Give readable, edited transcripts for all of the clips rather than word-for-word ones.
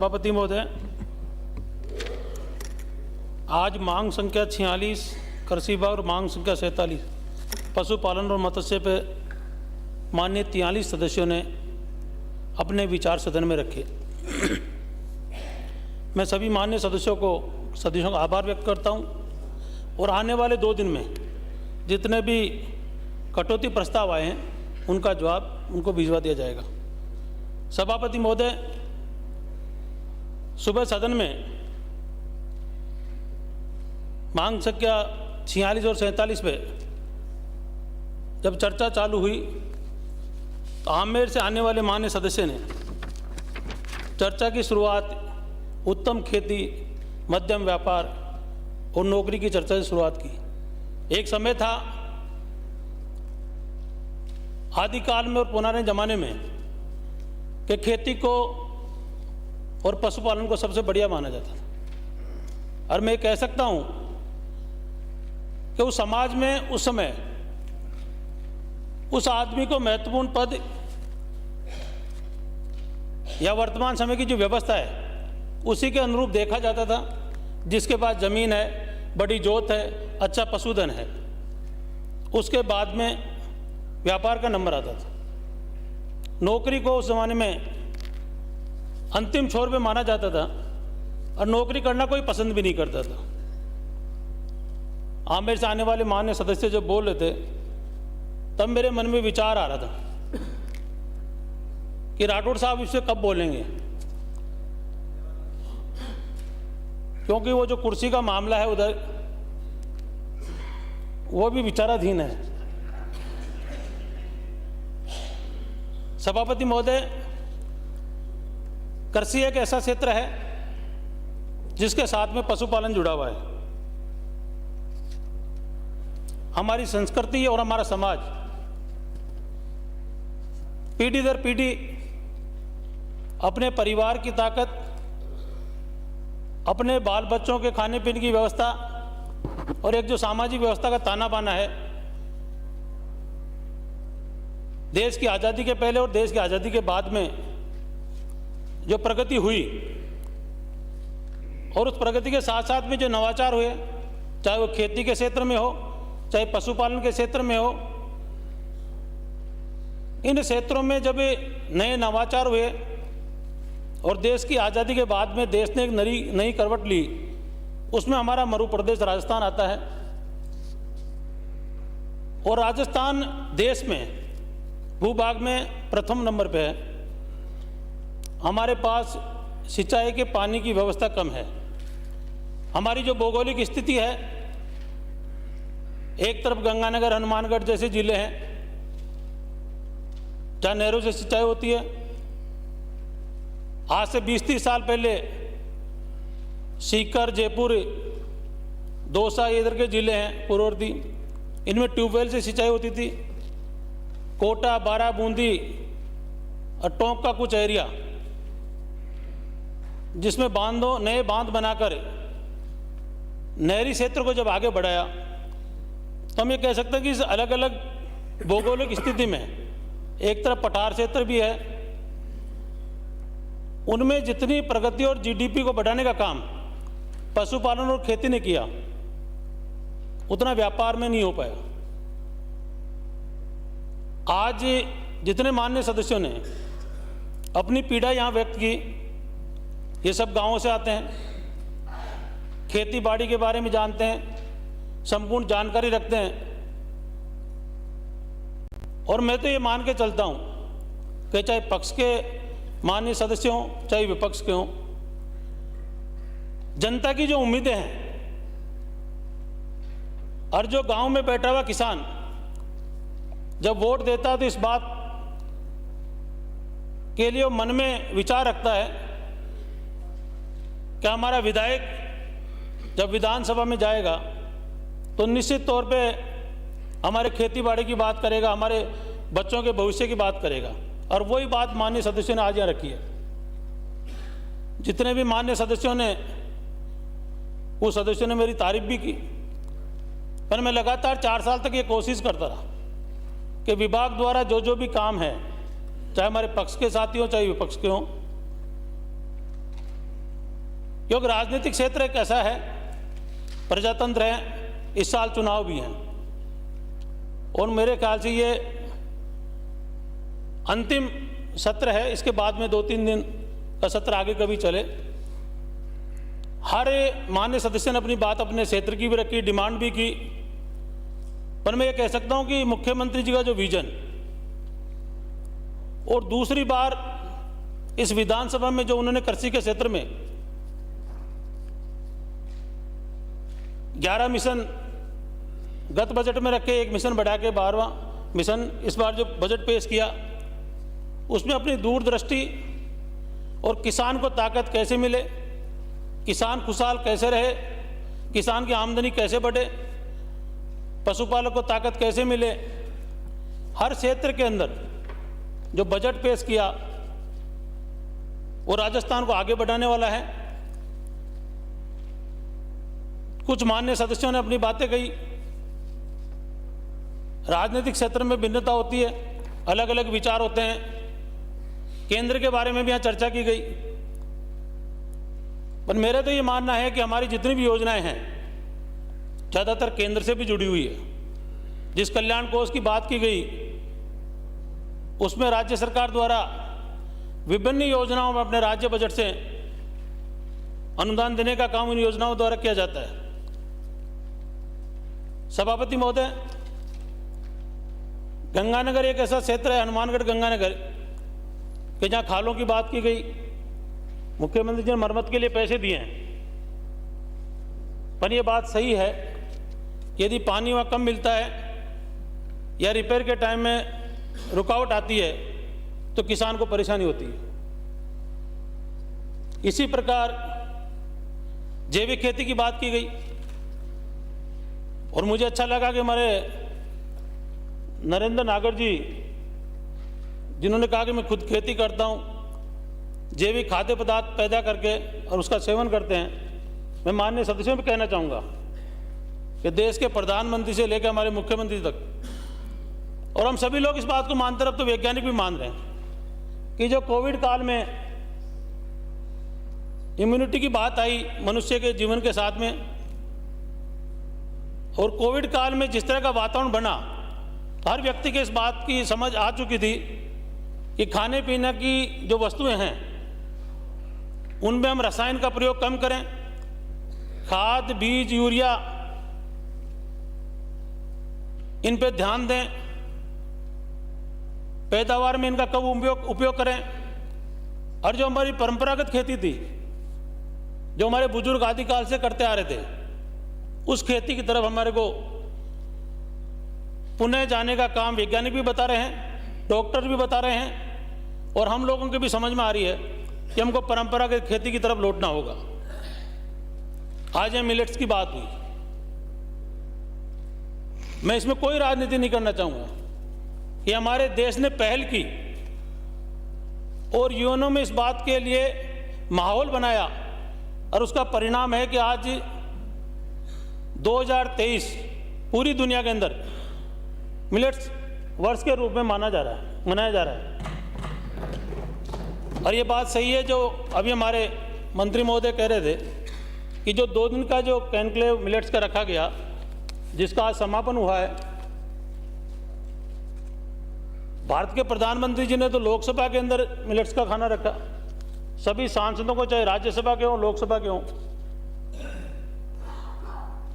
सभापति महोदय, आज मांग संख्या 46 कृषि विभाग और मांग संख्या 47 पशुपालन और मत्स्य पे माननीय 43 सदस्यों ने अपने विचार सदन में रखे। मैं सभी माननीय सदस्यों का आभार व्यक्त करता हूं और आने वाले 2 दिन में जितने भी कटौती प्रस्ताव आए हैं उनका जवाब उनको भिजवा दिया जाएगा। सभापति महोदय, सुबह सदन में मांग संख्या 46 और 47 पे जब चर्चा चालू हुई तो आमेर से आने वाले माननीय सदस्य ने चर्चा की शुरुआत उत्तम खेती, मध्यम व्यापार और नौकरी की चर्चा से शुरुआत की। एक समय था आदिकाल में और पुराने ज़माने में कि खेती को और पशुपालन को सबसे बढ़िया माना जाता था। और मैं कह सकता हूं कि उस समाज में उस समय उस आदमी को महत्वपूर्ण पद या वर्तमान समय की जो व्यवस्था है उसी के अनुरूप देखा जाता था। जिसके पास ज़मीन है, बड़ी जोत है, अच्छा पशुधन है, उसके बाद में व्यापार का नंबर आता था। नौकरी को उस ज़माने में अंतिम छोर पे माना जाता था और नौकरी करना कोई पसंद भी नहीं करता था। आमेर से आने वाले माननीय सदस्य जब बोल रहे थे तब मेरे मन में विचार आ रहा था कि राठौड़ साहब इससे कब बोलेंगे, क्योंकि वो जो कुर्सी का मामला है उधर वो भी विचाराधीन है। सभापति महोदय, कृषि एक ऐसा क्षेत्र है जिसके साथ में पशुपालन जुड़ा हुआ है। हमारी संस्कृति और हमारा समाज पीढ़ी दर पीढ़ी अपने परिवार की ताकत, अपने बाल बच्चों के खाने पीने की व्यवस्था और एक जो सामाजिक व्यवस्था का ताना बाना है, देश की आज़ादी के पहले और देश की आज़ादी के बाद में जो प्रगति हुई और उस प्रगति के साथ साथ में जो नवाचार हुए, चाहे वो खेती के क्षेत्र में हो, चाहे पशुपालन के क्षेत्र में हो, इन क्षेत्रों में जब नए नवाचार हुए और देश की आज़ादी के बाद में देश ने एक नई करवट ली, उसमें हमारा मरु प्रदेश राजस्थान आता है। और राजस्थान देश में भूभाग में प्रथम नंबर पे है। हमारे पास सिंचाई के पानी की व्यवस्था कम है। हमारी जो भौगोलिक स्थिति है, एक तरफ गंगानगर, हनुमानगढ़ जैसे जिले हैं जहाँ नहरों से सिंचाई होती है। आज से 20-30 साल पहले सीकर, जयपुर, दौसा, इधर के जिले हैं पूर्ववर्ती, इनमें ट्यूबवेल से सिंचाई होती थी। कोटा, बारा, बूंदी और टोंक का कुछ एरिया जिसमें नए बांध बनाकर नहरी क्षेत्र को जब आगे बढ़ाया तो हम ये कह सकते हैं कि इस अलग अलग भौगोलिक स्थिति में एक तरफ पठार क्षेत्र भी है, उनमें जितनी प्रगति और जीडीपी को बढ़ाने का काम पशुपालन और खेती ने किया उतना व्यापार में नहीं हो पाया। आज जितने माननीय सदस्यों ने अपनी पीड़ा यहाँ व्यक्त की, ये सब गांवों से आते हैं, खेती बाड़ी के बारे में जानते हैं, संपूर्ण जानकारी रखते हैं। और मैं तो ये मान के चलता हूँ कि चाहे पक्ष के माननीय सदस्य हों चाहे विपक्ष के हों, जनता की जो उम्मीदें हैं और जो गांव में बैठा हुआ किसान जब वोट देता है तो इस बात के लिए वो मन में विचार रखता है कि हमारा विधायक जब विधानसभा में जाएगा तो निश्चित तौर पे हमारे खेती बाड़ी की बात करेगा, हमारे बच्चों के भविष्य की बात करेगा। और वही बात माननीय सदस्यों ने आज यहाँ रखी है। जितने भी माननीय सदस्यों ने, उस सदस्यों ने मेरी तारीफ भी की, पर मैं लगातार 4 साल तक ये कोशिश करता रहा कि विभाग द्वारा जो जो भी काम है, चाहे हमारे पक्ष के साथी हों चाहे विपक्ष के हों, क्योंकि राजनीतिक क्षेत्र एक ऐसा है, प्रजातंत्र है, इस साल चुनाव भी हैं और मेरे ख्याल से ये अंतिम सत्र है। इसके बाद में 2-3 दिन का सत्र आगे कभी चले। हर मान्य सदस्य ने अपनी बात अपने क्षेत्र की भी रखी, डिमांड भी की, पर मैं ये कह सकता हूं कि मुख्यमंत्री जी का जो विजन और दूसरी बार इस विधानसभा में जो उन्होंने कृषि के क्षेत्र में 11 मिशन गत बजट में रखे, 1 मिशन बढ़ा के 12वां मिशन इस बार जो बजट पेश किया, उसमें अपनी दूरदृष्टि और किसान को ताकत कैसे मिले, किसान खुशहाल कैसे रहे, किसान की आमदनी कैसे बढ़े, पशुपालक को ताकत कैसे मिले, हर क्षेत्र के अंदर जो बजट पेश किया वो राजस्थान को आगे बढ़ाने वाला है। कुछ मान्य सदस्यों ने अपनी बातें कही। राजनीतिक क्षेत्र में भिन्नता होती है, अलग अलग विचार होते हैं। केंद्र के बारे में भी यहाँ चर्चा की गई, पर मेरा तो ये मानना है कि हमारी जितनी भी योजनाएं हैं ज़्यादातर केंद्र से भी जुड़ी हुई है। जिस कल्याण कोष की बात की गई उसमें राज्य सरकार द्वारा विभिन्न योजनाओं में अपने राज्य बजट से अनुदान देने का काम इन योजनाओं द्वारा किया जाता है। सभापति महोदय, गंगानगर एक ऐसा क्षेत्र है, हनुमानगढ़ गंगानगर, कि जहाँ खालों की बात की गई। मुख्यमंत्री जी ने मरम्मत के लिए पैसे दिए हैं, पर यह बात सही है कि यदि पानी वहाँ कम मिलता है या रिपेयर के टाइम में रुकावट आती है तो किसान को परेशानी होती है। इसी प्रकार जैविक खेती की बात की गई और मुझे अच्छा लगा कि हमारे नरेंद्र नागर जी, जिन्होंने कहा कि मैं खुद खेती करता हूं, जैविक खाद्य पदार्थ पैदा करके और उसका सेवन करते हैं। मैं माननीय सदस्यों में कहना चाहूँगा कि देश के प्रधानमंत्री से लेकर हमारे मुख्यमंत्री तक, और हम सभी लोग इस बात को मानते हैं, अब तो वैज्ञानिक भी मान रहे हैं कि जो कोविड काल में इम्यूनिटी की बात आई मनुष्य के जीवन के साथ में, और कोविड काल में जिस तरह का वातावरण बना, हर व्यक्ति के इस बात की समझ आ चुकी थी कि खाने पीने की जो वस्तुएं हैं उनमें हम रसायन का प्रयोग कम करें, खाद, बीज, यूरिया इन पे ध्यान दें, पैदावार में इनका कब उपयोग करें। और जो हमारी परंपरागत खेती थी, जो हमारे बुजुर्ग आदिकाल से करते आ रहे थे, उस खेती की तरफ हमारे को पुनः जाने का काम वैज्ञानिक भी बता रहे हैं, डॉक्टर भी बता रहे हैं, और हम लोगों की भी समझ में आ रही है कि हमको परंपरागत खेती की तरफ लौटना होगा। आज ये मिलेट्स की बात हुई, मैं इसमें कोई राजनीति नहीं करना चाहूँगा कि हमारे देश ने पहल की और युवाओं में इस बात के लिए माहौल बनाया, और उसका परिणाम है कि आज 2023 पूरी दुनिया के अंदर मिलेट्स वर्ष के रूप में मनाया जा रहा है। और ये बात सही है जो अभी हमारे मंत्री महोदय कह रहे थे कि जो 2 दिन का जो कॉन्क्लेव मिलेट्स का रखा गया, जिसका आज समापन हुआ है, भारत के प्रधानमंत्री जी ने तो लोकसभा के अंदर मिलेट्स का खाना रखा। सभी सांसदों को, चाहे राज्यसभा के हों, लोकसभा के हों,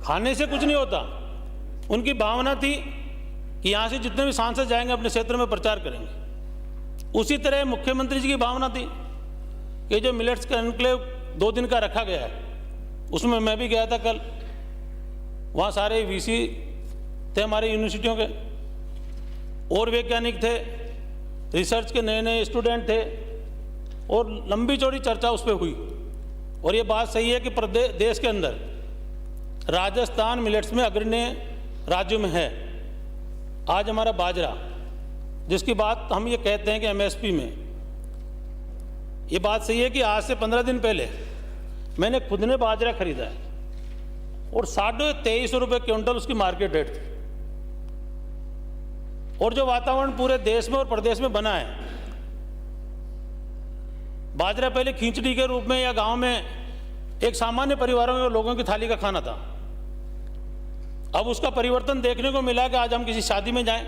खाने से कुछ नहीं होता। उनकी भावना थी कि यहाँ से जितने भी सांसद जाएंगे अपने क्षेत्र में प्रचार करेंगे। उसी तरह मुख्यमंत्री जी की भावना थी कि जो मिलेट्स का एनक्लेव 2 दिन का रखा गया है, उसमें मैं भी गया था कल। वहाँ सारे वीसी थे हमारी यूनिवर्सिटियों के, और वैज्ञानिक थे, रिसर्च के नए स्टूडेंट थे, और लंबी चौड़ी चर्चा उस पर हुई। और ये बात सही है कि देश के अंदर राजस्थान मिलेट्स में अग्रणी राज्यों में है। आज हमारा बाजरा, जिसकी बात हम ये कहते हैं कि एमएसपी में, ये बात सही है कि आज से 15 दिन पहले मैंने खुद ने बाजरा खरीदा है और 2350 रुपये क्विंटल उसकी मार्केट रेट थी। और जो वातावरण पूरे देश में और प्रदेश में बना है, बाजरा पहले खींचड़ी के रूप में या गांव में एक सामान्य परिवारों के लोगों की थाली का खाना था। अब उसका परिवर्तन देखने को मिला कि आज हम किसी शादी में जाएं,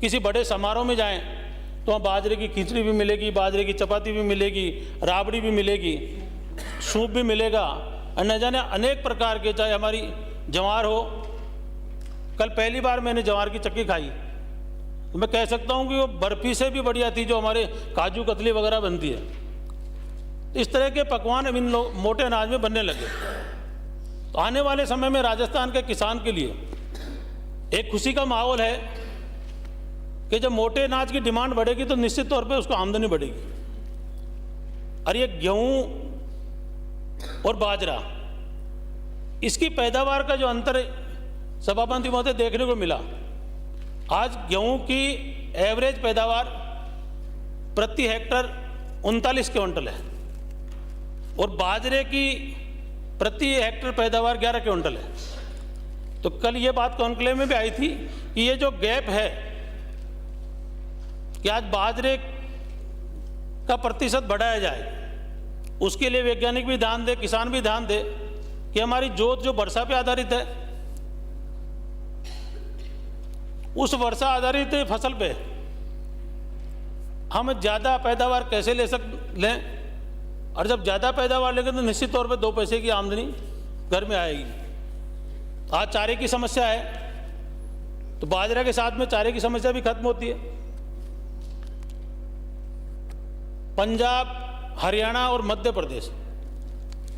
किसी बड़े समारोह में जाएं, तो वहाँ बाजरे की खिचड़ी भी मिलेगी, बाजरे की चपाती भी मिलेगी, राबड़ी भी मिलेगी, सूप भी मिलेगा, और न जाने अनेक प्रकार के, चाहे हमारी ज्वार हो। कल पहली बार मैंने ज्वार की चक्की खाई, तो मैं कह सकता हूँ कि वो बर्फी से भी बढ़िया थी जो हमारे काजू कतली वगैरह बनती है। इस तरह के पकवान अब इन मोटे अनाज में बनने लगे। तो आने वाले समय में राजस्थान के किसान के लिए एक खुशी का माहौल है कि जब मोटे अनाज की डिमांड बढ़ेगी तो निश्चित तौर पे उसको आमदनी बढ़ेगी। और ये गेहूं और बाजरा, इसकी पैदावार का जो अंतर सभापति महोदय देखने को मिला, आज गेहूं की एवरेज पैदावार प्रति हेक्टर 39 क्विंटल है और बाजरे की प्रति हेक्टर पैदावार 11 क्विंटल है। तो कल ये बात कॉन्क्लेव में भी आई थी कि ये जो गैप है कि आज बाजरे का प्रतिशत बढ़ाया जाए, उसके लिए वैज्ञानिक भी ध्यान दे, किसान भी ध्यान दे कि हमारी जोत जो वर्षा पे आधारित है, उस वर्षा आधारित फसल पे हम ज़्यादा पैदावार कैसे लें, और जब ज़्यादा पैदावार लेंगे तो निश्चित तौर पे 2 पैसे की आमदनी घर में आएगी। आज चारे की समस्या है, तो बाजरा के साथ में चारे की समस्या भी खत्म होती है। पंजाब, हरियाणा और मध्य प्रदेश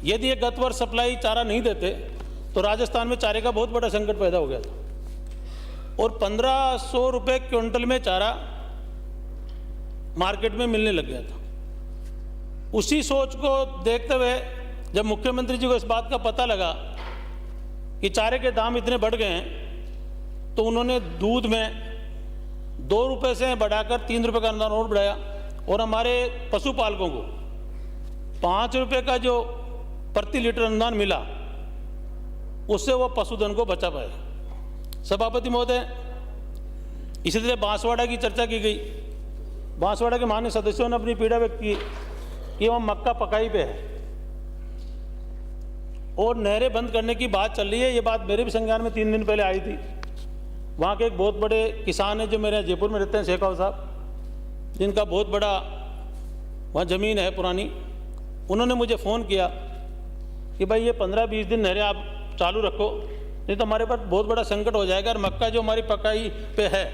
यदि ये गत वर्ष सप्लाई चारा नहीं देते तो राजस्थान में चारे का बहुत बड़ा संकट पैदा हो गया था और 1500 रुपये क्विंटल में चारा मार्केट में मिलने लग गया था। उसी सोच को देखते हुए जब मुख्यमंत्री जी को इस बात का पता लगा कि चारे के दाम इतने बढ़ गए हैं, तो उन्होंने दूध में 2 रुपये से बढ़ाकर 3 रुपये का अनुदान और बढ़ाया और हमारे पशुपालकों को 5 रुपये का जो प्रति लीटर अनुदान मिला, उससे वो पशुधन को बचा पाए। सभापति महोदय, इसी तरह बांसवाड़ा की चर्चा की गई। बांसवाड़ा के माननीय सदस्यों ने अपनी पीड़ा व्यक्त की कि वहाँ मक्का पकाई पे है और नहरें बंद करने की बात चल रही है। ये बात मेरे भी संज्ञान में 3 दिन पहले आई थी। वहाँ के एक बहुत बड़े किसान हैं जो मेरे जयपुर में रहते हैं, शेखाव साहब, जिनका बहुत बड़ा वहाँ ज़मीन है पुरानी। उन्होंने मुझे फ़ोन किया कि भाई ये 15-20 दिन नहरें आप चालू रखो, नहीं तो हमारे पास बहुत बड़ा संकट हो जाएगा और मक्का जो हमारी पकाई पे है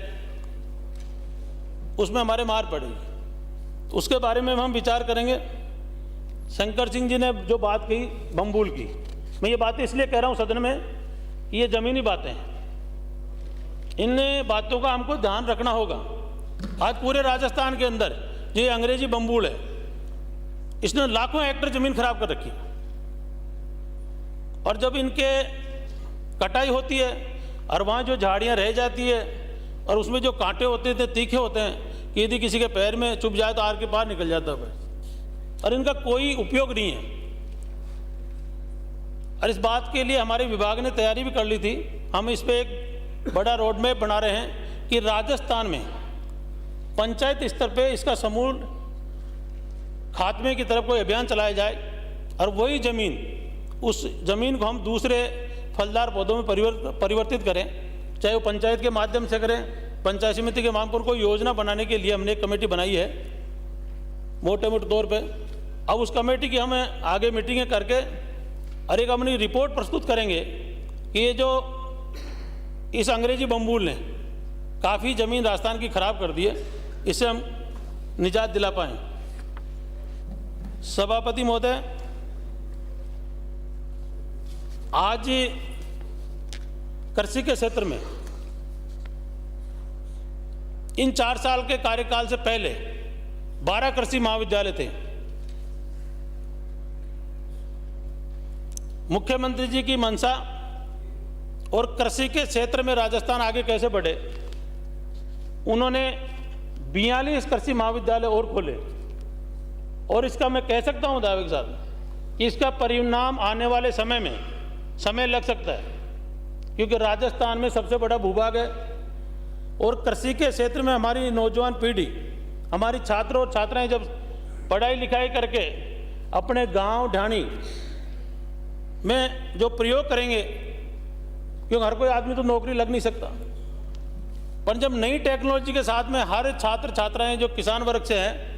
उसमें हमारे मार पड़ेगी। उसके बारे में हम विचार करेंगे। शंकर सिंह जी ने जो बात कही बम्बूल की, मैं ये बातें इसलिए कह रहा हूँ सदन में कि ये ज़मीनी बातें हैं, इन बातों का हमको ध्यान रखना होगा। आज पूरे राजस्थान के अंदर ये अंग्रेजी बम्बूल है, इसने लाखों हेक्टर ज़मीन खराब कर रखी है और जब इनके कटाई होती है और वहाँ जो झाड़ियाँ रह जाती है और उसमें जो कांटे होते थे तीखे होते हैं कि यदि किसी के पैर में चुभ जाए तो आर के पार निकल जाता है और इनका कोई उपयोग नहीं है। और इस बात के लिए हमारे विभाग ने तैयारी भी कर ली थी। हम इस पे एक बड़ा रोड मैप बना रहे हैं कि राजस्थान में पंचायत स्तर पे इसका समूल खात्मे की तरफ कोई अभियान चलाया जाए और वही ज़मीन, उस ज़मीन को हम दूसरे फलदार पौधों में परिवर्तित करें, चाहे वो पंचायत के माध्यम से करें, पंचायत समिति के मांग पर कोई योजना बनाने के लिए हमने एक कमेटी बनाई है मोटे मोटे तौर पे। अब उस कमेटी की हम आगे मीटिंगें करके और एक अपनी रिपोर्ट प्रस्तुत करेंगे कि ये जो इस अंग्रेजी बम्बूल ने काफ़ी ज़मीन राजस्थान की खराब कर दी है, इससे हम निजात दिला पाएँ। सभापति महोदय, आज कृषि के क्षेत्र में इन 4 साल के कार्यकाल से पहले 12 कृषि महाविद्यालय थे। मुख्यमंत्री जी की मंशा और कृषि के क्षेत्र में राजस्थान आगे कैसे बढ़े, उन्होंने 42 कृषि महाविद्यालय और खोले और इसका मैं कह सकता हूं दावे के साथ कि इसका परिणाम आने वाले समय में समय लग सकता है, क्योंकि राजस्थान में सबसे बड़ा भूभाग है और कृषि के क्षेत्र में हमारी नौजवान पीढ़ी, हमारी छात्र और छात्राएं जब पढ़ाई लिखाई करके अपने गांव ढाणी में जो प्रयोग करेंगे, क्योंकि हर कोई आदमी तो नौकरी लग नहीं सकता, पर जब नई टेक्नोलॉजी के साथ में हर छात्र छात्राएं जो किसान वर्ग से हैं,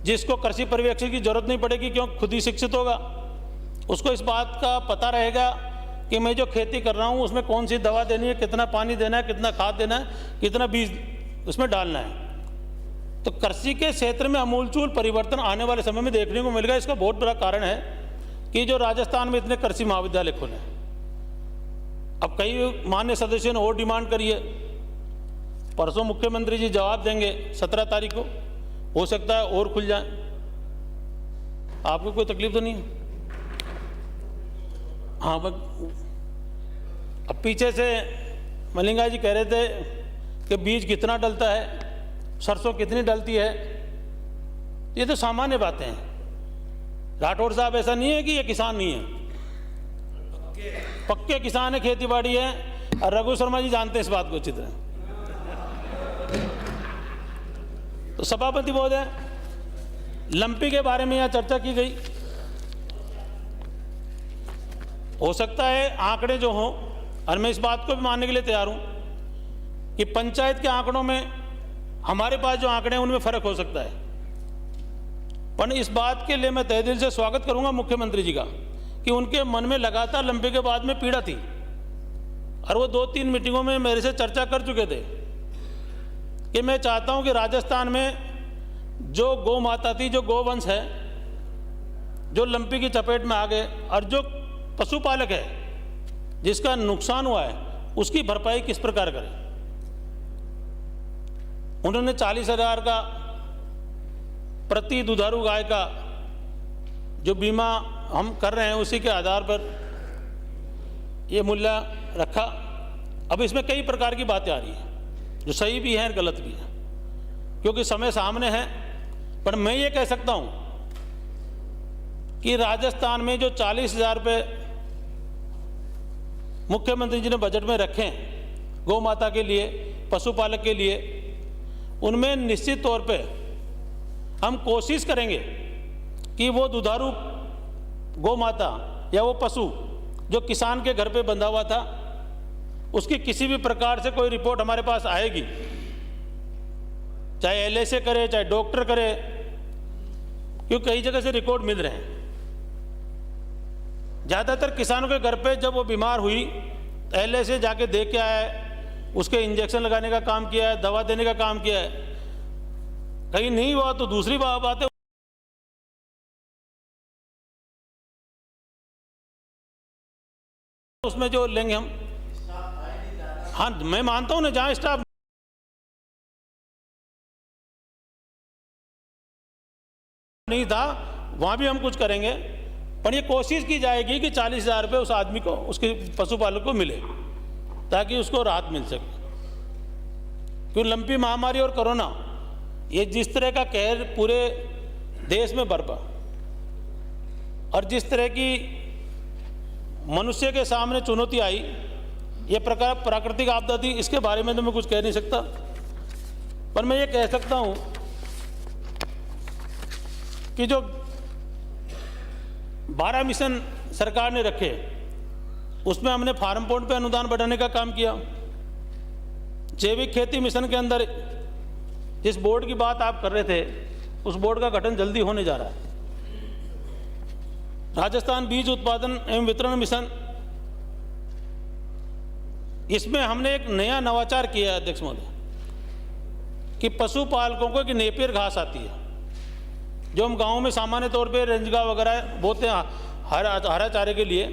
जिसको कृषि पर्यवेक्षक की जरूरत नहीं पड़ेगी क्योंकि खुद ही शिक्षित होगा, उसको इस बात का पता रहेगा कि मैं जो खेती कर रहा हूँ उसमें कौन सी दवा देनी है, कितना पानी देना है, कितना खाद देना है, कितना बीज उसमें डालना है। तो कृषि के क्षेत्र में आमूलचूल परिवर्तन आने वाले समय में देखने को मिलेगा। इसका बहुत बड़ा कारण है कि जो राजस्थान में इतने कृषि महाविद्यालय खुले हैं। अब कई मान्य सदस्यों ने और डिमांड करी है, परसों मुख्यमंत्री जी जवाब देंगे 17 तारीख को, हो सकता है और खुल जाए। आपको कोई तकलीफ तो नहीं है? हाँ, अब पीछे से मलिंगा जी कह रहे थे कि बीज कितना डलता है, सरसों कितनी डलती है, ये तो सामान्य बातें हैं। राठौर साहब, ऐसा नहीं है कि ये किसान नहीं है, पक्के किसान है, खेती बाड़ी है, और रघु शर्मा जी जानते हैं इस बात को अच्छी तरह। तो सभापति महोदय, लंपी के बारे में यहाँ चर्चा की गई। हो सकता है आंकड़े जो हों, और मैं इस बात को भी मानने के लिए तैयार हूं कि पंचायत के आंकड़ों में हमारे पास जो आंकड़े हैं उनमें फर्क हो सकता है, पर इस बात के लिए मैं तहे दिल से स्वागत करूंगा मुख्यमंत्री जी का कि उनके मन में लगातार लंबी के बाद में पीड़ा थी, और वो 2-3 मीटिंगों में मेरे से चर्चा कर चुके थे कि मैं चाहता हूं कि राजस्थान में जो गौ माता थी, जो गोवंश है, जो लंपी की चपेट में आ गए, और जो पशुपालक है जिसका नुकसान हुआ है, उसकी भरपाई किस प्रकार करें। उन्होंने 40,000 का प्रति दुधारू गाय का जो बीमा हम कर रहे हैं उसी के आधार पर ये मूल्य रखा। अब इसमें कई प्रकार की बातें आ रही हैं जो सही भी हैं और गलत भी हैं, क्योंकि समय सामने है। पर मैं ये कह सकता हूं कि राजस्थान में जो 40,000 रुपये मुख्यमंत्री जी ने बजट में रखे हैं गौ माता के लिए, पशुपालक के लिए, उनमें निश्चित तौर पे हम कोशिश करेंगे कि वो दुधारू गौ माता या वो पशु जो किसान के घर पे बंधा हुआ था, उसकी किसी भी प्रकार से कोई रिपोर्ट हमारे पास आएगी, चाहे एलएसए करे, चाहे डॉक्टर करे, क्योंकि कई जगह से रिकॉर्ड मिल रहे हैं। ज़्यादातर किसानों के घर पे जब वो बीमार हुई, एलएसए जाके देख के आया है, उसके इंजेक्शन लगाने का काम किया है, दवा देने का काम किया है। कहीं नहीं हुआ तो दूसरी बात है, उसमें जो लेंगे हम। हाँ, मैं मानता हूं ना, जहां स्टाफ नहीं था वहां भी हम कुछ करेंगे, पर ये कोशिश की जाएगी कि 40,000 रुपये उस आदमी को, उसके पशुपालक को मिले, ताकि उसको राहत मिल सके। क्योंकि लंपी महामारी और कोरोना ये जिस तरह का कहर पूरे देश में बरपा, और जिस तरह की मनुष्य के सामने चुनौती आई, ये प्रकार प्राकृतिक आपदा थी, इसके बारे में तो मैं कुछ कह नहीं सकता। पर मैं ये कह सकता हूं कि जो 12 मिशन सरकार ने रखे, उसमें हमने फार्म पोर्ट पे अनुदान बढ़ाने का काम किया। जैविक खेती मिशन के अंदर जिस बोर्ड की बात आप कर रहे थे, उस बोर्ड का गठन जल्दी होने जा रहा है। राजस्थान बीज उत्पादन एवं वितरण मिशन, इसमें हमने एक नया नवाचार किया है अध्यक्ष महोदय, कि पशुपालकों को एक नेपियर घास आती है, जो हम गाँव में सामान्य तौर पे रेंजगा वगैरह बोते हैं हरा चारे के लिए,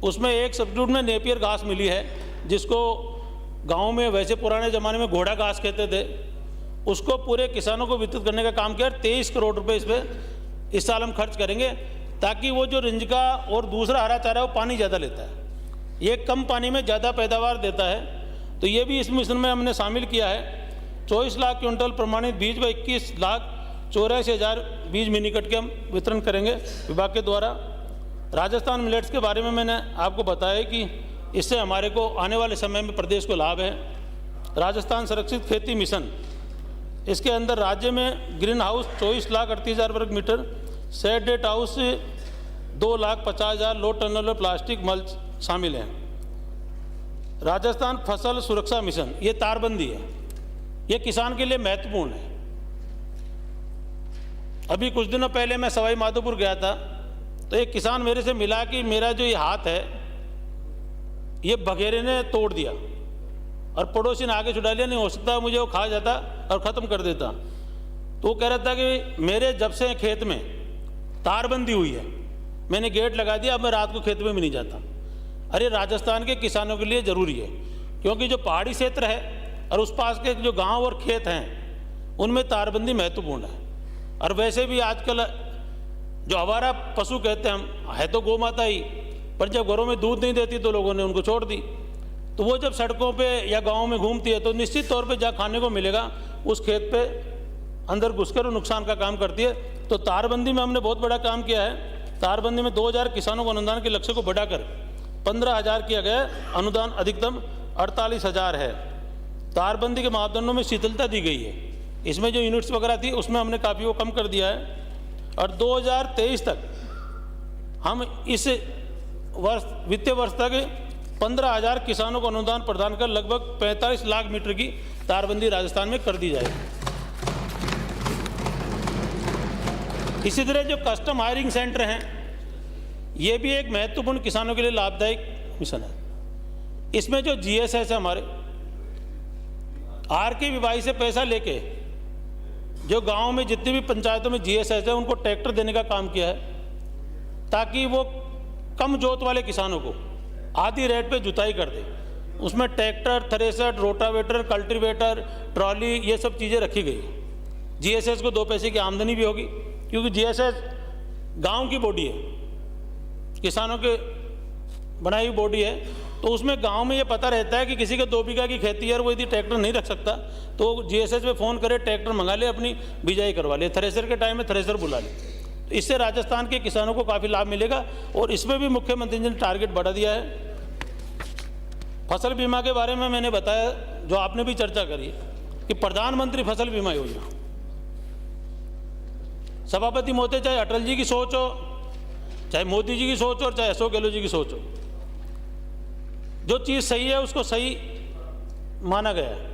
उसमें एक सब्स्टिट्यूट में नेपियर घास मिली है, जिसको गाँव में वैसे पुराने ज़माने में घोड़ा घास कहते थे। उसको पूरे किसानों को वितरित करने का काम किया। 23 करोड़ रुपए इस पर इस साल हम खर्च करेंगे, ताकि वो जो रिंजका और दूसरा हरा चारा है वो पानी ज़्यादा लेता है, ये कम पानी में ज़्यादा पैदावार देता है। तो ये भी इस मिशन में हमने शामिल किया है। 24 लाख क्विंटल प्रमाणित बीज व 21,84,000 बीज मिनीकट के हम वितरण करेंगे विभाग के द्वारा। राजस्थान मिलेट्स के बारे में मैंने आपको बताया कि इससे हमारे को आने वाले समय में प्रदेश को लाभ है। राजस्थान संरक्षित खेती मिशन, इसके अंदर राज्य में ग्रीन हाउस 24,38,000 वर्ग metre, shade net house 2,50,000 low tunnel plastic mulch शामिल हैं। राजस्थान फसल सुरक्षा मिशन, ये तारबंदी है, ये किसान के लिए महत्वपूर्ण है। अभी कुछ दिनों पहले मैं सवाई माधोपुर गया था, तो एक किसान मेरे से मिला कि मेरा जो ये हाथ है ये बघेरे ने तोड़ दिया और पड़ोसी ने आगे छुड़ा लिया, नहीं हो सकता मुझे वो खा जाता और ख़त्म कर देता। तो वो कह रहा था कि मेरे जब से खेत में तारबंदी हुई है, मैंने गेट लगा दिया, अब मैं रात को खेत में भी नहीं जाता। अरे राजस्थान के किसानों के लिए ज़रूरी है, क्योंकि जो पहाड़ी क्षेत्र है और उस पास के जो गांव और खेत हैं उनमें तारबंदी महत्वपूर्ण है। और वैसे भी आजकल जो आवारा पशु कहते हैं हम, है तो गौ माता ही, पर जब घरों में दूध नहीं देती तो लोगों ने उनको छोड़ दी। तो वो जब सड़कों पे या गाँव में घूमती है तो निश्चित तौर पे जहाँ खाने को मिलेगा उस खेत पे अंदर घुसकर नुकसान का काम करती है। तो तारबंदी में हमने बहुत बड़ा काम किया है। तारबंदी में 2,000 किसानों को अनुदान के लक्ष्य को बढ़ाकर 15,000 किया गया। अनुदान अधिकतम 48,000 है। तारबंदी के मापदंडों में शिथिलता दी गई है। इसमें जो यूनिट्स वगैरह थी उसमें हमने काफ़ी वो कम कर दिया है। और 2023 तक हम इस वर्ष वित्तीय वर्ष तक 15,000 किसानों को अनुदान प्रदान कर लगभग 45 लाख मीटर की तारबंदी राजस्थान में कर दी जाएगी। इसी तरह जो कस्टम हायरिंग सेंटर हैं, ये भी एक महत्वपूर्ण किसानों के लिए लाभदायक मिशन है। इसमें जो GSS है हमारे RKVY से पैसा लेके जो गांव में जितनी भी पंचायतों में GSS है उनको ट्रैक्टर देने का काम किया है, ताकि वो कम जोत वाले किसानों को आधी रेट पे जुताई कर दे। उसमें tractor, thresher, rotavator, cultivator, trolley, ये सब चीज़ें रखी गई। GSS को 2 पैसे की आमदनी भी होगी, क्योंकि GSS गांव की बॉडी है, किसानों के बनाई हुई बॉडी है। तो उसमें गांव में ये पता रहता है कि किसी के 2 बीघा की खेती है और वो यदि ट्रैक्टर नहीं रख सकता तो GSS पे फ़ोन करे, ट्रैक्टर मंगा ले, अपनी बिजाई करवा ले, थ्रेसर के टाइम में थ्रेसर बुला ले। तो इससे राजस्थान के किसानों को काफ़ी लाभ मिलेगा। और इसमें भी मुख्यमंत्री जी ने टारगेट बढ़ा दिया है। फसल बीमा के बारे में मैंने बताया, जो आपने भी चर्चा करी, कि प्रधानमंत्री फसल बीमा योजना, सभापति महोदय, चाहे अटल जी की सोच हो, चाहे मोदी जी की सोच हो, और चाहे अशोक गहलोत जी की सोच हो, जो चीज़ सही है उसको सही माना गया है।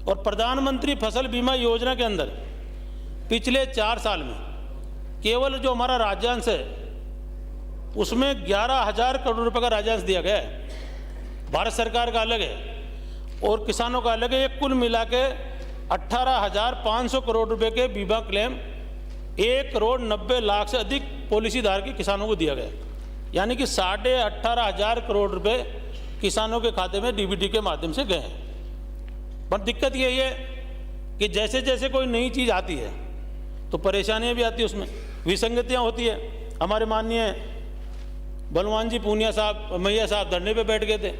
और प्रधानमंत्री फसल बीमा योजना के अंदर पिछले 4 साल में केवल जो हमारा राज्यांश है उसमें 11,000 करोड़ रुपए का राज्यांश दिया गया है। भारत सरकार का अलग है और किसानों का अलग है। ये कुल मिला के 18,500 करोड़ रुपए के बीमा क्लेम 1,90,00,000 से अधिक पॉलिसी धारक किसानों को दिया गया, यानी कि 18,500 करोड़ रुपए किसानों के खाते में DBT के माध्यम से गए हैं। पर दिक्कत यही है कि जैसे जैसे कोई नई चीज़ आती है तो परेशानियां भी आती है, उसमें विसंगतियां होती है। हमारे माननीय बलवान जी पूनिया साहब, मैया साहब धरने पे बैठ गए थे।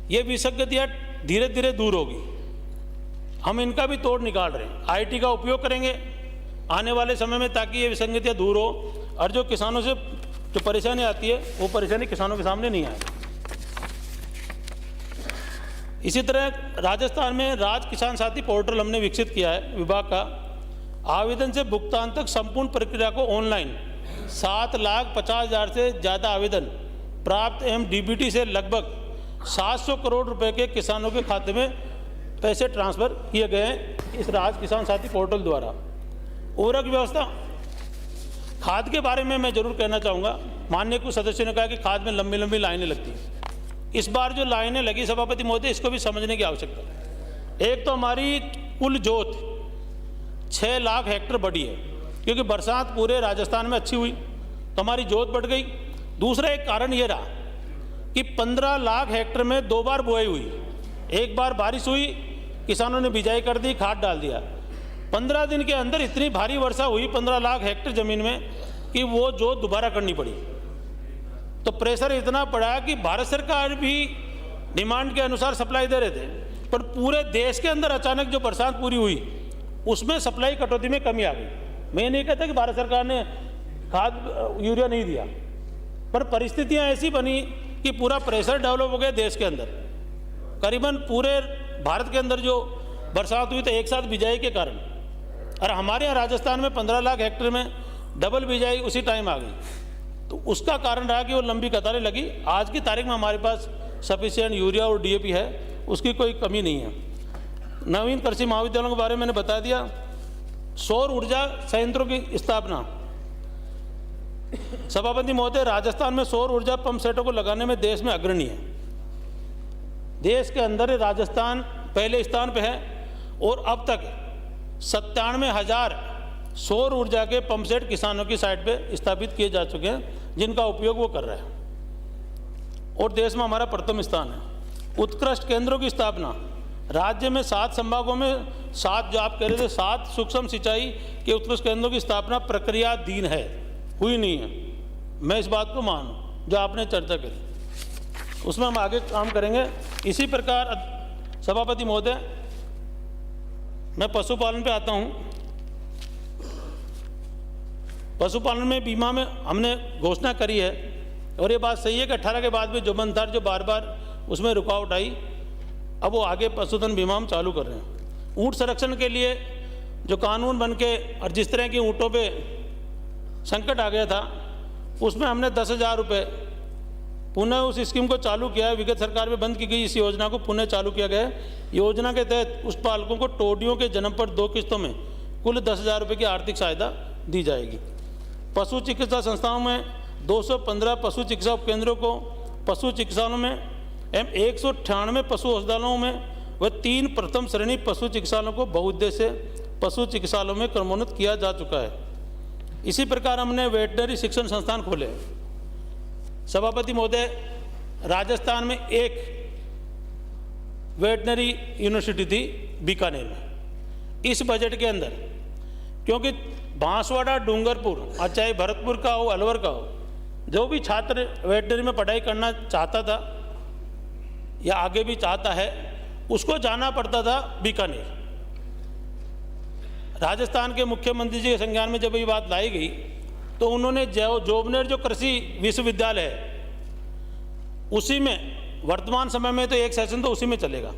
ये विसंगतियां धीरे धीरे दूर होगी, हम इनका भी तोड़ निकाल रहे हैं। IT का उपयोग करेंगे आने वाले समय में, ताकि ये विसंगतियां दूर हो और जो किसानों से जो परेशानी आती है वो परेशानी किसानों के सामने नहीं आए। इसी तरह राजस्थान में राज किसान साथी पोर्टल हमने विकसित किया है। विभाग का आवेदन से भुगतान तक संपूर्ण प्रक्रिया को ऑनलाइन 7,50,000 से ज़्यादा आवेदन प्राप्त एवं DBT से लगभग 700 करोड़ रुपए के किसानों के खाते में पैसे ट्रांसफ़र किए गए हैं इस राज किसान साथी पोर्टल द्वारा। उर्वरक व्यवस्था, खाद के बारे में मैं जरूर कहना चाहूँगा। माननीय कुछ सदस्यों ने कहा कि खाद में लंबी लंबी लाइनें लगती हैं। इस बार जो लाइनें लगी सभापति महोदय, इसको भी समझने की आवश्यकता है। एक तो हमारी कुल जोत 6 लाख हेक्टेयर बढ़ी है, क्योंकि बरसात पूरे राजस्थान में अच्छी हुई तो हमारी जोत बढ़ गई। दूसरा एक कारण ये रहा कि 15 लाख हेक्टेयर में 2 बार बुआई हुई। एक बार बारिश हुई, किसानों ने बिजाई कर दी, खाद डाल दिया। 15 दिन के अंदर इतनी भारी वर्षा हुई 15 लाख हेक्टेयर ज़मीन में कि वो जोत दोबारा करनी पड़ी। तो प्रेशर इतना पड़ा कि भारत सरकार भी डिमांड के अनुसार सप्लाई दे रहे थे, पर पूरे देश के अंदर अचानक जो बरसात पूरी हुई उसमें सप्लाई कटौती में कमी आ गई। मैं नहीं कहता कि भारत सरकार ने खाद यूरिया नहीं दिया, पर परिस्थितियां ऐसी बनी कि पूरा प्रेशर डेवलप हो गया देश के अंदर। करीबन पूरे भारत के अंदर जो बरसात हुई तो एक साथ बिजाई के कारण, और हमारे यहाँ राजस्थान में 15 लाख हेक्टेयर में डबल बिजाई उसी टाइम आ गई। तो उसका कारण रहा कि वो लंबी कतारें लगी। आज की तारीख में हमारे पास सफिशिएंट यूरिया और डीएपी है, उसकी कोई कमी नहीं है। नवीन कृषि महाविद्यालयों के बारे में मैंने बता दिया। सौर ऊर्जा संयंत्रों की स्थापना। सभापति महोदय, राजस्थान में सौर ऊर्जा पंप सेटों को लगाने में देश में अग्रणी है। देश के अंदर राजस्थान पहले स्थान पे है और अब तक 97,000 सौर ऊर्जा के पंप सेट किसानों की साइट पे स्थापित किए जा चुके हैं, जिनका उपयोग वो कर रहे हैं और देश में हमारा प्रथम स्थान है। उत्कृष्ट केंद्रों की स्थापना। राज्य में 7 संभागों में 7, जो आप कह रहे थे, 7 सूक्ष्म सिंचाई के उत्कृष्ट केंद्रों की स्थापना प्रक्रियाधीन है, हुई नहीं है। मैं इस बात को मानूं जो आपने चर्चा करी, उसमें हम आगे काम करेंगे। इसी प्रकार सभापति महोदय, मैं पशुपालन पे आता हूं। पशुपालन में बीमा में हमने घोषणा करी है और ये बात सही है कि 18 के बाद में जो बंद था, जो बार बार उसमें रुकावट आई, अब वो आगे पशुधन बीमा हम चालू कर रहे हैं। ऊँट संरक्षण के लिए जो कानून बन के और जिस तरह की ऊँटों पे संकट आ गया था, उसमें हमने 10,000 रुपये पुनः उस स्कीम को चालू किया है। विगत सरकार में बंद की गई इस योजना को पुनः चालू किया गया है। योजना के तहत उस पालकों को टोडियों के जन्म पर 2 किस्तों में कुल 10,000 रुपये की आर्थिक सहायता दी जाएगी। पशु चिकित्सा संस्थाओं में 215 पशु चिकित्सा उपकेंद्रों को पशु चिकित्सालयों में एवं 198 पशु अस्पतालों में व 3 प्रथम श्रेणी पशु चिकित्सालयों को बहुउद्देश्य पशु चिकित्सालयों में क्रमोन्नत किया जा चुका है। इसी प्रकार हमने वेटनरी शिक्षण संस्थान खोले। सभापति महोदय, राजस्थान में एक वेटनरी यूनिवर्सिटी थी बीकानेर में। इस बजट के अंदर, क्योंकि बांसवाड़ा, डूंगरपुर, चाहे भरतपुर का हो, अलवर का हो, जो भी छात्र वेटनरी में पढ़ाई करना चाहता था या आगे भी चाहता है, उसको जाना पड़ता था बीकानेर। राजस्थान के मुख्यमंत्री जी के संज्ञान में जब ये बात लाई गई तो उन्होंने जोबनेर जो कृषि विश्वविद्यालय है, उसी में वर्तमान समय में तो एक सेशन तो उसी में चलेगा,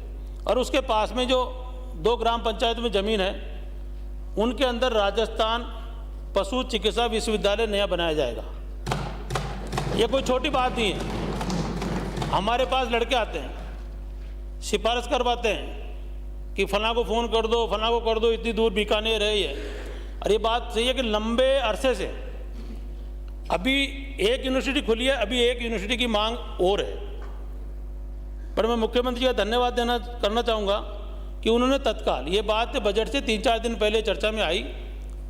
और उसके पास में जो 2 ग्राम पंचायत में ज़मीन है, उनके अंदर राजस्थान पशु चिकित्सा विश्वविद्यालय नया बनाया जाएगा। ये कोई छोटी बात नहीं है। हमारे पास लड़के आते हैं, सिफारिश करवाते हैं कि फलां को फ़ोन कर दो, फलां को कर दो, इतनी दूर बीकानेर है ये। और ये बात सही है कि लंबे अरसे से अभी एक यूनिवर्सिटी खुली है, अभी एक यूनिवर्सिटी की मांग और है। पर मैं मुख्यमंत्री का धन्यवाद करना चाहूँगा कि उन्होंने तत्काल, ये बात बजट से 3-4 दिन पहले चर्चा में आई,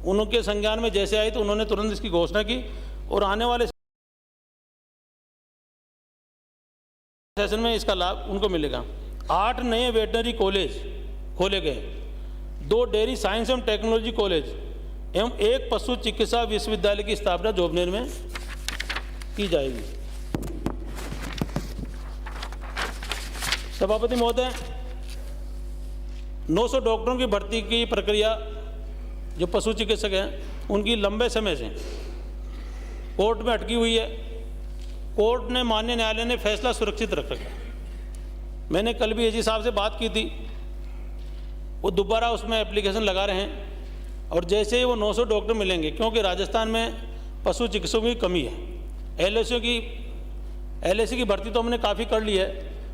उनके संज्ञान में जैसे आई तो उन्होंने तुरंत इसकी घोषणा की और आने वाले सेशन में इसका लाभ उनको मिलेगा। 8 नए वेटनरी कॉलेज खोले गए, 2 डेयरी साइंस एवं टेक्नोलॉजी कॉलेज एवं 1 पशु चिकित्सा विश्वविद्यालय की स्थापना जोबनेर में की जाएगी। सभापति महोदय, 900 डॉक्टरों की भर्ती की प्रक्रिया, जो पशु चिकित्सक हैं, उनकी लंबे समय से कोर्ट में अटकी हुई है। कोर्ट ने, माननीय न्यायालय ने फैसला सुरक्षित रख रखा। मैंने कल भी एजी साहब से बात की थी, वो दोबारा उसमें एप्लीकेशन लगा रहे हैं और जैसे ही वो 900 डॉक्टर मिलेंगे, क्योंकि राजस्थान में पशु चिकित्सकों की कमी है। एलएसी की भर्ती तो हमने काफ़ी कर ली है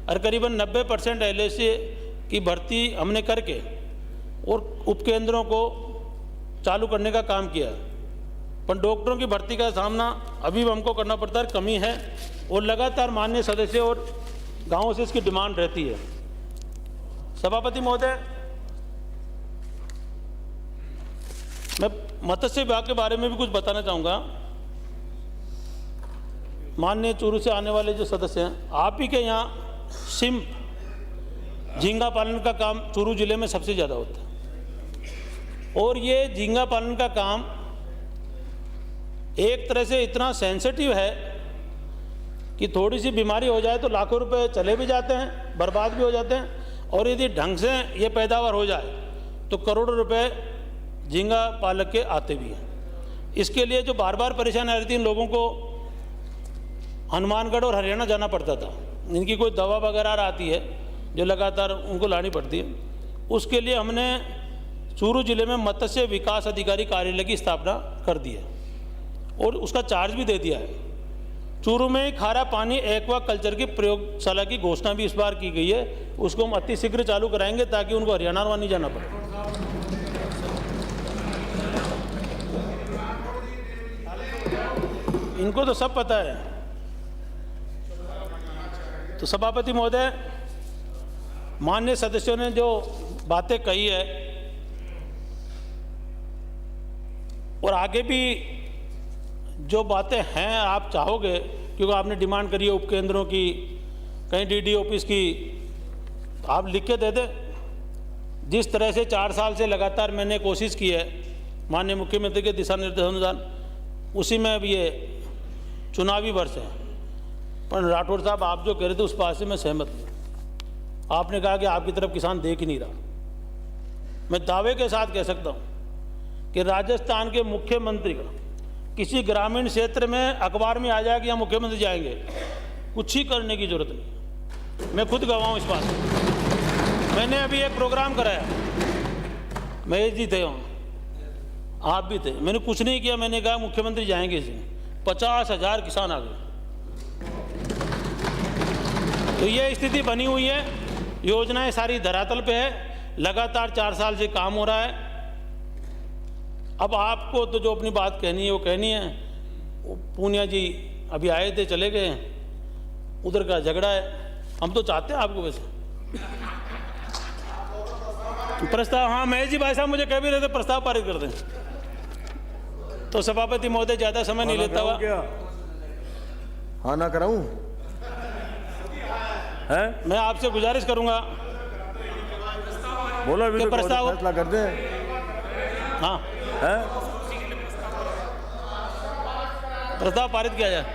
और करीबन 90% एलएसी की भर्ती हमने करके और उपकेंद्रों को चालू करने का काम किया है। पर डॉक्टरों की भर्ती का सामना अभी भी हमको करना पड़ता है, कमी है और लगातार माननीय सदस्य और गाँवों से इसकी डिमांड रहती है। सभापति महोदय, मैं मत्स्य विभाग के बारे में भी कुछ बताना चाहूँगा। माननीय चूरू से आने वाले जो सदस्य हैं, आप ही के यहाँ सिम झींगा पालन का काम चूरू जिले में सबसे ज़्यादा होता है और ये झींगा पालन का काम एक तरह से इतना सेंसिटिव है कि थोड़ी सी बीमारी हो जाए तो लाखों रुपए चले भी जाते हैं, बर्बाद भी हो जाते हैं, और यदि ढंग से ये पैदावार हो जाए तो करोड़ों रुपए झींगा पालक के आते भी हैं। इसके लिए जो बार बार परेशानी आ रही थी, इन लोगों को हनुमानगढ़ और हरियाणा जाना पड़ता था, इनकी कोई दवा वगैरह आती है जो लगातार उनको लानी पड़ती है। उसके लिए हमने चूरू जिले में मत्स्य विकास अधिकारी कार्यालय की स्थापना कर दी है और उसका चार्ज भी दे दिया है। चूरू में ही खारा पानी एक्वा कल्चर की प्रयोगशाला की घोषणा भी इस बार की गई है। उसको हम अति शीघ्र चालू कराएंगे ताकि उनको हरियाणा और नहीं जाना पड़े। इनको तो सब पता है। तो सभापति महोदय, माननीय सदस्यों ने जो बातें कही है और आगे भी जो बातें हैं आप चाहोगे, क्योंकि आपने डिमांड करी है उपकेंद्रों की, कहीं डीडी ऑफिस की, तो आप लिख के दे दें। जिस तरह से 4 साल से लगातार मैंने कोशिश की है माननीय मुख्यमंत्री के दिशा निर्देश अनुसार, उसी में अब ये चुनावी वर्ष है। पर राठौर साहब, आप जो कह रहे थे उस बात से मैं सहमत हूँ। आपने कहा कि आपकी तरफ किसान देख ही नहीं रहा। मैं दावे के साथ कह सकता हूँ कि राजस्थान के मुख्यमंत्री का किसी ग्रामीण क्षेत्र में अखबार में आ जाए कि यहाँ मुख्यमंत्री जाएंगे, कुछ ही करने की जरूरत नहीं। मैं खुद गवाह हूँ इस बात से। मैंने अभी एक प्रोग्राम कराया, महेश जी थे वहाँ, आप भी थे। मैंने कुछ नहीं किया, मैंने कहा मुख्यमंत्री जाएंगे इसमें, 50,000 किसान आ गए। तो ये स्थिति बनी हुई है। योजनाएं सारी धरातल पे है, लगातार 4 साल से काम हो रहा है। अब आपको तो जो अपनी बात कहनी है वो कहनी है। पूनिया जी अभी आए थे, चले गए, उधर का झगड़ा है। हम तो चाहते हैं आपको वैसे प्रस्ताव, हाँ महेश जी भाई साहब मुझे कह भी रहे थे प्रस्ताव पारित कर दें। तो सभापति महोदय ज़्यादा समय नहीं लेता हुआ, हाँ ना कराऊं है? मैं आपसे गुजारिश करूंगा बोला भी कि तो प्रस्ताव फैसला कर दे। हाँ है? प्रस्ताव पारित किया जाए।